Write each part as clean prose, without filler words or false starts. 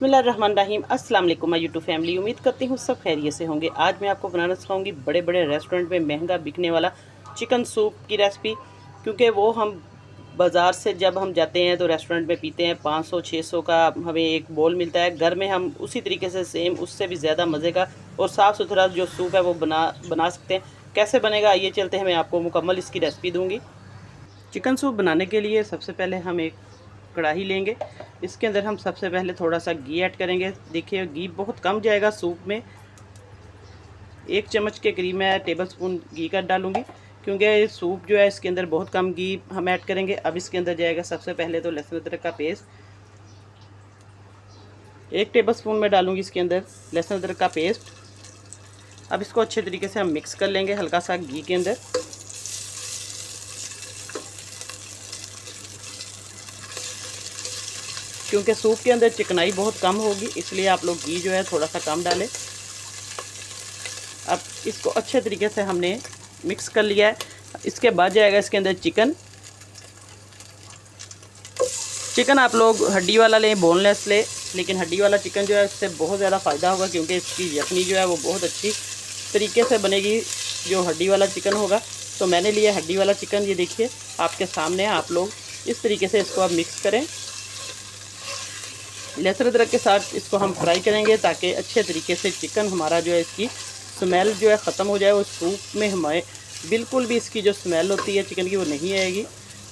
बिस्मिल्लाहिर्रहमानिर्रहीम। अस्सलाम वालेकुम माय यूट्यूब फैमिली। उम्मीद करती हूँ सब खैरियत से होंगे। आज मैं आपको बनाना सिखाऊंगी बड़े बड़े रेस्टोरेंट में महंगा बिकने वाला चिकन सूप की रेसिपी। क्योंकि वो हम बाज़ार से जब हम जाते हैं तो रेस्टोरेंट में पीते हैं 500-600 का हमें एक बोल मिलता है। घर में हम उसी तरीके से सेम उससे भी ज़्यादा मज़े का और साफ़ सुथरा जो सूप है वो बना सकते हैं। कैसे बनेगा आइए चलते हैं, मैं आपको मुकम्मल इसकी रेसिपी दूँगी। चिकन सूप बनाने के लिए सबसे पहले हम एक कढ़ाई लेंगे। इसके अंदर हम सबसे पहले थोड़ा सा घी ऐड करेंगे। देखिए घी बहुत कम जाएगा सूप में। 1 चम्मच के करीब मैं टेबल स्पून घी का डालूँगी, क्योंकि सूप जो है इसके अंदर बहुत कम घी हम ऐड करेंगे। अब इसके अंदर जाएगा सबसे पहले तो लहसुन अदरक का पेस्ट। 1 टेबल स्पून में डालूँगी इसके अंदर लहसुन अदरक का पेस्ट। अब इसको अच्छे तरीके से हम मिक्स कर लेंगे हल्का सा घी के अंदर। क्योंकि सूप के अंदर चिकनाई बहुत कम होगी, इसलिए आप लोग घी जो है थोड़ा सा कम डालें। अब इसको अच्छे तरीके से हमने मिक्स कर लिया है। इसके बाद जाएगा इसके अंदर चिकन आप लोग हड्डी वाला लें, बोनलेस लें, लेकिन हड्डी वाला चिकन जो है इससे बहुत ज़्यादा फ़ायदा होगा, क्योंकि इसकी यखनी जो है वो बहुत अच्छी तरीके से बनेगी जो हड्डी वाला चिकन होगा। तो मैंने लिया हड्डी वाला चिकन। ये देखिए आपके सामने, आप लोग इस तरीके से इसको आप मिक्स करें। लहसुन अदरक के साथ इसको हम फ्राई करेंगे ताकि अच्छे तरीके से चिकन हमारा जो है इसकी स्मेल जो है ख़त्म हो जाए। वो सूप में हमें बिल्कुल भी इसकी जो स्मेल होती है चिकन की वो नहीं आएगी।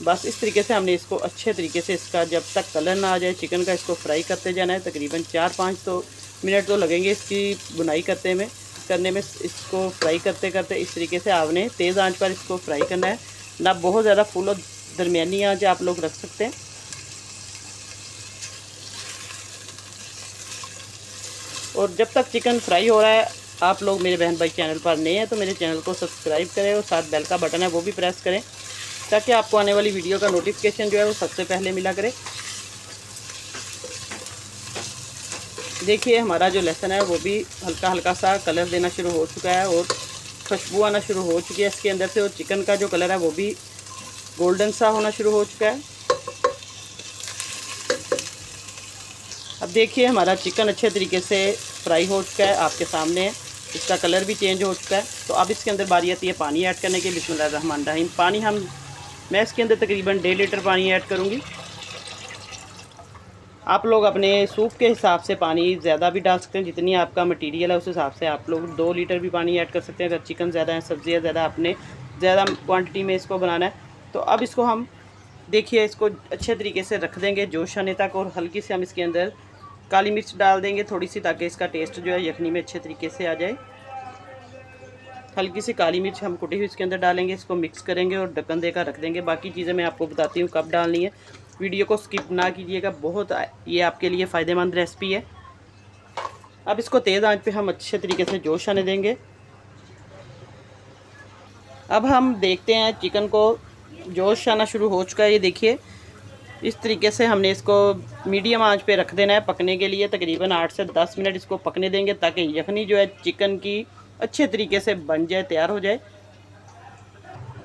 बस इस तरीके से हमने इसको अच्छे तरीके से इसका जब तक कलर ना आ जाए चिकन का, इसको फ्राई करते जाना है। तकरीबन 4-5 मिनट तो लगेंगे इसकी बुनाई करने में। इसको फ्राई करते करते इस तरीके से आपने तेज़ आंच पर इसको फ्राई करना है, ना बहुत ज़्यादा फुल और दरमियानी आंच आप लोग रख सकते हैं। और जब तक चिकन फ्राई हो रहा है, आप लोग मेरे बहन भाई चैनल पर नए हैं तो मेरे चैनल को सब्सक्राइब करें और साथ बेल का बटन है वो भी प्रेस करें, ताकि आपको आने वाली वीडियो का नोटिफिकेशन जो है वो सबसे पहले मिला करे। देखिए हमारा जो लहसुन है वो भी हल्का हल्का सा कलर देना शुरू हो चुका है और खुशबू आना शुरू हो चुकी है इसके अंदर से, और चिकन का जो कलर है वो भी गोल्डन सा होना शुरू हो चुका है। अब देखिए हमारा चिकन अच्छे तरीके से फ्राई हो चुका है, आपके सामने इसका कलर भी चेंज हो चुका है। तो अब इसके अंदर बारी आती है पानी ऐड करने की। बिस्मिल्लाहिर्रहमानिर्रहीम। पानी मैं इसके अंदर तकरीबन 1.5 लीटर पानी ऐड करूँगी। आप लोग अपने सूप के हिसाब से पानी ज़्यादा भी डाल सकते हैं, जितनी आपका मटीरियल है उस हिसाब से आप लोग 2 लीटर भी पानी ऐड कर सकते हैं। अगर चिकन ज़्यादा है, सब्ज़ियाँ ज़्यादा, आपने ज़्यादा क्वान्टिटी में इसको बनाना है। तो अब इसको हम देखिए इसको अच्छे तरीके से रख देंगे जोश आने तक, और हल्की से हम इसके अंदर काली मिर्च डाल देंगे थोड़ी सी, ताकि इसका टेस्ट जो है यखनी में अच्छे तरीके से आ जाए। हल्की सी काली मिर्च हम कुटी हुई इसके अंदर डालेंगे। इसको मिक्स करेंगे और ढक्कन देकर रख देंगे। बाकी चीज़ें मैं आपको बताती हूँ कब डालनी है। वीडियो को स्किप ना कीजिएगा, बहुत ये आपके लिए फ़ायदेमंद रेसिपी है। अब इसको तेज़ आंच पे हम अच्छे तरीके से जोश आने देंगे। अब हम देखते हैं चिकन को जोश आना शुरू हो चुका है। ये देखिए इस तरीके से हमने इसको मीडियम आंच पे रख देना है पकने के लिए। तकरीबन 8 से 10 मिनट इसको पकने देंगे, ताकि यखनी जो है चिकन की अच्छे तरीके से बन जाए, तैयार हो जाए।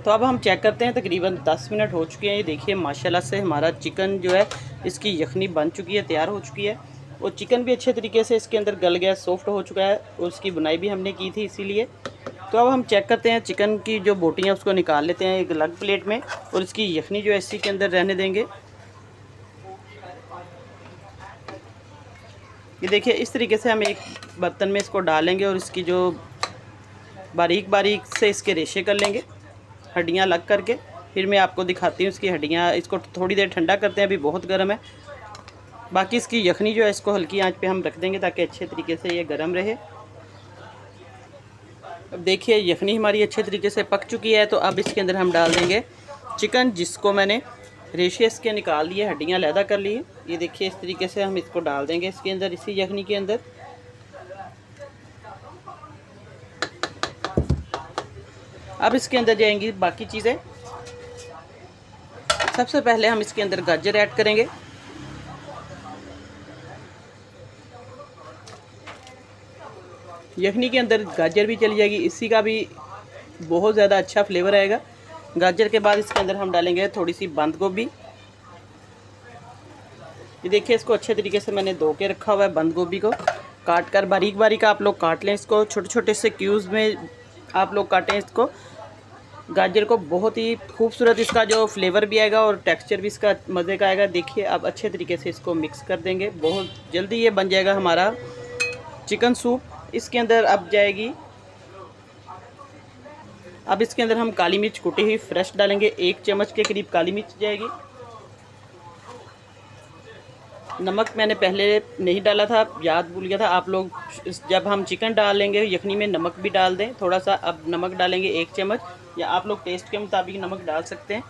तो अब हम चेक करते हैं, तकरीबन 10 मिनट हो चुके हैं। ये देखिए माशाल्लाह से हमारा चिकन जो है इसकी यखनी बन चुकी है, तैयार हो चुकी है, और चिकन भी अच्छे तरीके से इसके अंदर गल गया, सॉफ्ट हो चुका है, और उसकी बुनाई भी हमने की थी इसीलिए। तो अब हम चेक करते हैं चिकन की जो बोटियाँ उसको निकाल लेते हैं एक अलग प्लेट में, और इसकी यखनी जो है इसी के अंदर रहने देंगे। ये देखिए इस तरीके से हम एक बर्तन में इसको डालेंगे और इसकी जो बारीक बारीक से इसके रेशे कर लेंगे, हड्डियाँ अलग करके। फिर मैं आपको दिखाती हूँ इसकी हड्डियाँ। इसको थोड़ी देर ठंडा करते हैं, अभी बहुत गर्म है। बाकी इसकी यखनी जो है इसको हल्की आंच पे हम रख देंगे ताकि अच्छे तरीके से ये गर्म रहे। अब देखिए यखनी हमारी अच्छे तरीके से पक चुकी है। तो अब इसके अंदर हम डाल देंगे चिकन, जिसको मैंने रेशे इसके निकाल लिए, हड्डियाँ अलहदा कर ली। ये देखिए इस तरीके से हम इसको डाल देंगे इसके अंदर, इसी यखनी के अंदर। अब इसके अंदर जाएंगी बाकी चीज़ें। सबसे पहले हम इसके अंदर गाजर ऐड करेंगे। यखनी के अंदर गाजर भी चली जाएगी, इसी का भी बहुत ज़्यादा अच्छा फ्लेवर आएगा। गाजर के बाद इसके अंदर हम डालेंगे थोड़ी सी बंद गोभी। ये देखिए, इसको अच्छे तरीके से मैंने धो के रखा हुआ है। बंद गोभी को काट कर बारीक बारीक आप लोग काट लें, इसको छोटे छोटे से क्यूब्स में आप लोग काटें इसको। गाजर को बहुत ही खूबसूरत इसका जो फ्लेवर भी आएगा और टेक्सचर भी इसका मज़े का आएगा। देखिए, अब अच्छे तरीके से इसको मिक्स कर देंगे। बहुत जल्दी ये बन जाएगा हमारा चिकन सूप। इसके अंदर अब इसके अंदर हम काली मिर्च कुटी हुई फ्रेश डालेंगे। 1 चम्मच के करीब काली मिर्च जाएगी। नमक मैंने पहले नहीं डाला था, याद भूल गया था। आप लोग जब हम चिकन डालेंगे यखनी में नमक भी डाल दें थोड़ा सा। अब नमक डालेंगे 1 चम्मच, या आप लोग टेस्ट के मुताबिक नमक डाल सकते हैं।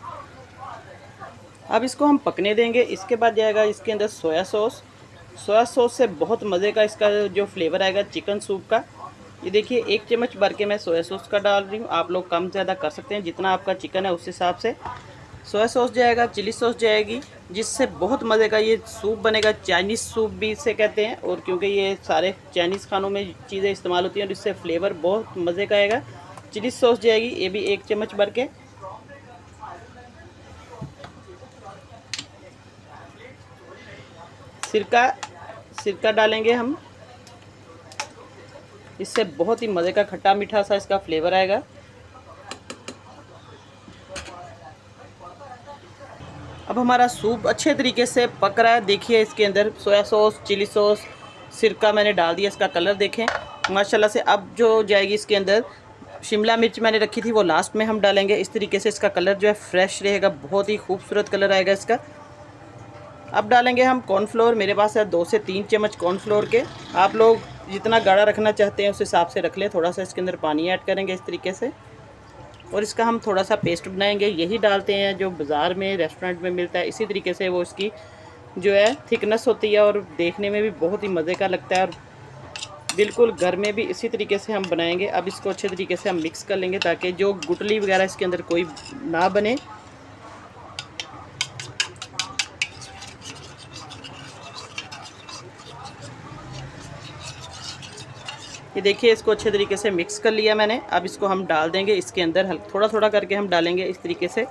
अब इसको हम पकने देंगे। इसके बाद जाएगा इसके अंदर सोया सॉस। सोया सॉस से बहुत मज़े का इसका जो फ्लेवर आएगा चिकन सूप का। ये देखिए, 1 चम्मच भर के मैं सोया सॉस का डाल रही हूँ। आप लोग कम ज़्यादा कर सकते हैं, जितना आपका चिकन है उस हिसाब से। सोया सॉस जाएगा, चिली सॉस जाएगी, जिससे बहुत मज़े का ये सूप बनेगा। चाइनीज़ सूप भी इसे कहते हैं, और क्योंकि ये सारे चाइनीज़ खानों में चीज़ें इस्तेमाल होती हैं और इससे फ्लेवर बहुत मज़े का आएगा। चिली सॉस जाएगी, ये भी 1 चम्मच भर के। सिरका डालेंगे हम, इससे बहुत ही मज़े का खट्टा मीठा सा इसका फ्लेवर आएगा। अब हमारा सूप अच्छे तरीके से पक रहा है। देखिए, इसके अंदर सोया सॉस, चिली सॉस, सिरका मैंने डाल दिया। इसका कलर देखें माशाल्लाह से। अब जो जाएगी इसके अंदर शिमला मिर्च मैंने रखी थी, वो लास्ट में हम डालेंगे। इस तरीके से इसका कलर जो है फ्रेश रहेगा, बहुत ही खूबसूरत कलर आएगा इसका। अब डालेंगे हम कॉर्नफ्लोर। मेरे पास है 2 से 3 चम्मच कॉर्नफ्लोर के। आप लोग जितना गाढ़ा रखना चाहते हैं उस हिसाब से रख लें। थोड़ा सा इसके अंदर पानी ऐड करेंगे इस तरीके से, और इसका हम थोड़ा सा पेस्ट बनाएंगे। यही डालते हैं जो बाज़ार में रेस्टोरेंट में मिलता है। इसी तरीके से वो इसकी जो है थिकनेस होती है, और देखने में भी बहुत ही मज़े का लगता है। और बिल्कुल घर में भी इसी तरीके से हम बनाएंगे। अब इसको अच्छे तरीके से हम मिक्स कर लेंगे, ताकि जो गुठली वगैरह इसके अंदर कोई ना बने। ये देखिए, इसको अच्छे तरीके से मिक्स कर लिया मैंने। अब इसको हम डाल देंगे इसके अंदर। थोड़ा थोड़ा करके हम डालेंगे इस तरीके से।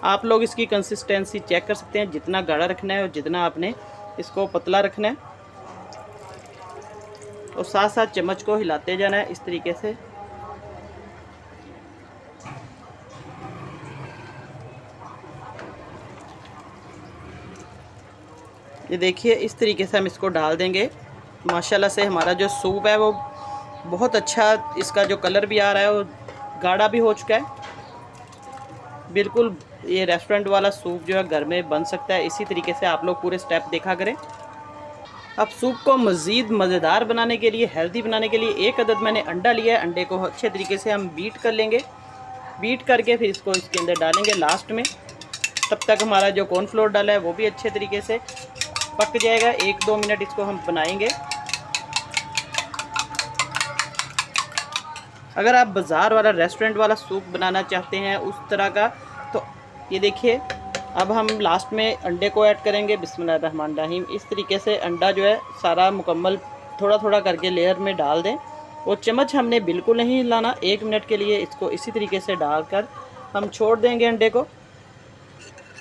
आप लोग इसकी कंसिस्टेंसी चेक कर सकते हैं, जितना गाढ़ा रखना है और जितना आपने इसको पतला रखना है। और साथ साथ चम्मच को हिलाते जाना है इस तरीके से। ये देखिए, इस तरीके से हम इसको डाल देंगे। माशाल्लाह से हमारा जो सूप है वो बहुत अच्छा, इसका जो कलर भी आ रहा है वो गाढ़ा भी हो चुका है। बिल्कुल ये रेस्टोरेंट वाला सूप जो है घर में बन सकता है। इसी तरीके से आप लोग पूरे स्टेप देखा करें। अब सूप को मज़ीद मज़ेदार बनाने के लिए, हेल्दी बनाने के लिए 1 अदद मैंने अंडा लिया है। अंडे को अच्छे तरीके से हम बीट कर लेंगे। बीट करके फिर इसको इसके अंदर डालेंगे लास्ट में। तब तक हमारा जो कॉर्नफ्लोर डाला है वो भी अच्छे तरीके से पक जाएगा। 1-2 मिनट इसको हम बनाएंगे। अगर आप बाज़ार वाला, रेस्टोरेंट वाला सूप बनाना चाहते हैं उस तरह का, तो ये देखिए, अब हम लास्ट में अंडे को ऐड करेंगे। बिस्मिल्लाहिर्रहमानिर्रहीम। इस तरीके से अंडा जो है सारा मुकम्मल थोड़ा थोड़ा करके लेयर में डाल दें, और चम्मच हमने बिल्कुल नहीं हिलाना। 1 मिनट के लिए इसको इसी तरीके से डालकर हम छोड़ देंगे अंडे को।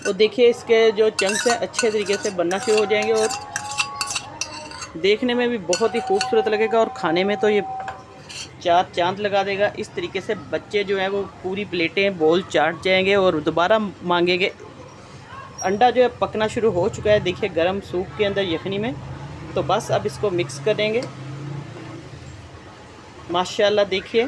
तो देखिए, इसके जो चंक्स हैं अच्छे तरीके से बनना शुरू हो जाएंगे, और देखने में भी बहुत ही खूबसूरत लगेगा, और खाने में तो ये 4 चांद लगा देगा। इस तरीके से बच्चे जो हैं वो पूरी प्लेटें बोल चाट जाएंगे और दोबारा मांगेंगे। अंडा जो है पकना शुरू हो चुका है, देखिए, गरम सूप के अंदर यखनी में। तो बस अब इसको मिक्स करेंगे। माशाल्लाह देखिए,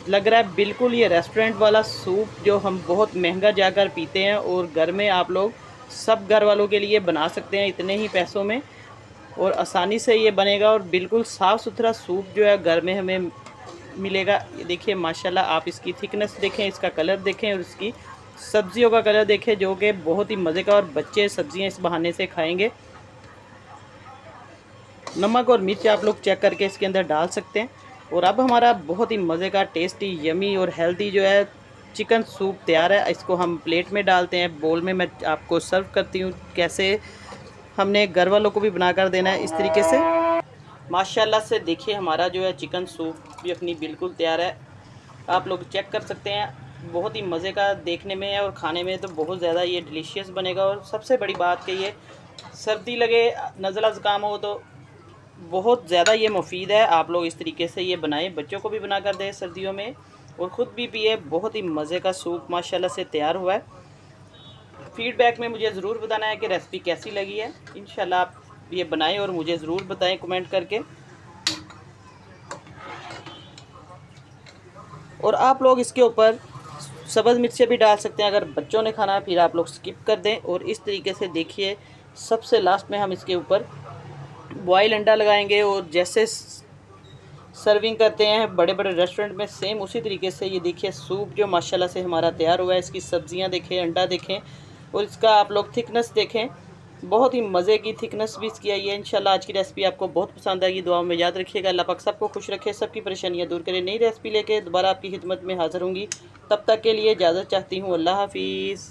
लग रहा है बिल्कुल ये रेस्टोरेंट वाला सूप जो हम बहुत महंगा जाकर पीते हैं, और घर में आप लोग सब घर वालों के लिए बना सकते हैं इतने ही पैसों में, और आसानी से ये बनेगा। और बिल्कुल साफ़ सुथरा सूप जो है घर में हमें मिलेगा। ये देखिए माशाल्लाह, आप इसकी थिकनेस देखें, इसका कलर देखें, और इसकी सब्जियों का कलर देखें, जो कि बहुत ही मज़े का, और बच्चे सब्जियां इस बहाने से खाएंगे। नमक और मिर्च आप लोग चेक करके इसके अंदर डाल सकते हैं। और अब हमारा बहुत ही मज़े का, टेस्टी, यमी और हेल्दी जो है चिकन सूप तैयार है। इसको हम प्लेट में डालते हैं, बोल में मैं आपको सर्व करती हूँ। कैसे हमने घर वालों को भी बनाकर देना है इस तरीके से। माशाल्लाह से देखिए, हमारा जो है चिकन सूप भी अपनी बिल्कुल तैयार है। आप लोग चेक कर सकते हैं। बहुत ही मज़े का देखने में और खाने में तो बहुत ज़्यादा ये डिलीशियस बनेगा। और सबसे बड़ी बात कि ये सर्दी लगे, नज़ला ज़ुकाम हो तो बहुत ज़्यादा ये मुफीद है। आप लोग इस तरीके से ये बनाएं, बच्चों को भी बना कर दें सर्दियों में और ख़ुद भी पिए। बहुत ही मज़े का सूप माशाल्लाह से तैयार हुआ है। फीडबैक में मुझे ज़रूर बताना है कि रेसिपी कैसी लगी है। इंशाल्लाह आप ये बनाएं और मुझे ज़रूर बताएं कमेंट करके। और आप लोग इसके ऊपर सब्ज़ मिर्चें भी डाल सकते हैं अगर बच्चों ने खाना है, फिर आप लोग स्किप कर दें। और इस तरीके से देखिए, सबसे लास्ट में हम इसके ऊपर बॉयल अंडा लगाएंगे। और जैसे सर्विंग करते हैं बड़े बड़े रेस्टोरेंट में, सेम उसी तरीके से ये देखिए सूप जो माशाल्लाह से हमारा तैयार हुआ है। इसकी सब्जियां देखें, अंडा देखें और इसका आप लोग थिकनेस देखें, बहुत ही मज़े की थिकनेस भी इसकी आई है। इंशाल्लाह आज की रेसिपी आपको बहुत पसंद आएगी। दुआ में याद रखिएगा। अल्लाह पाक सबको खुश रखे, सबकी परेशानियां दूर करे। नई रेसिपी लेके दोबारा आपकी खिदमत में हाज़िर होंगी। तब तक के लिए इजाज़त चाहती हूँ। अल्लाह हाफिज़।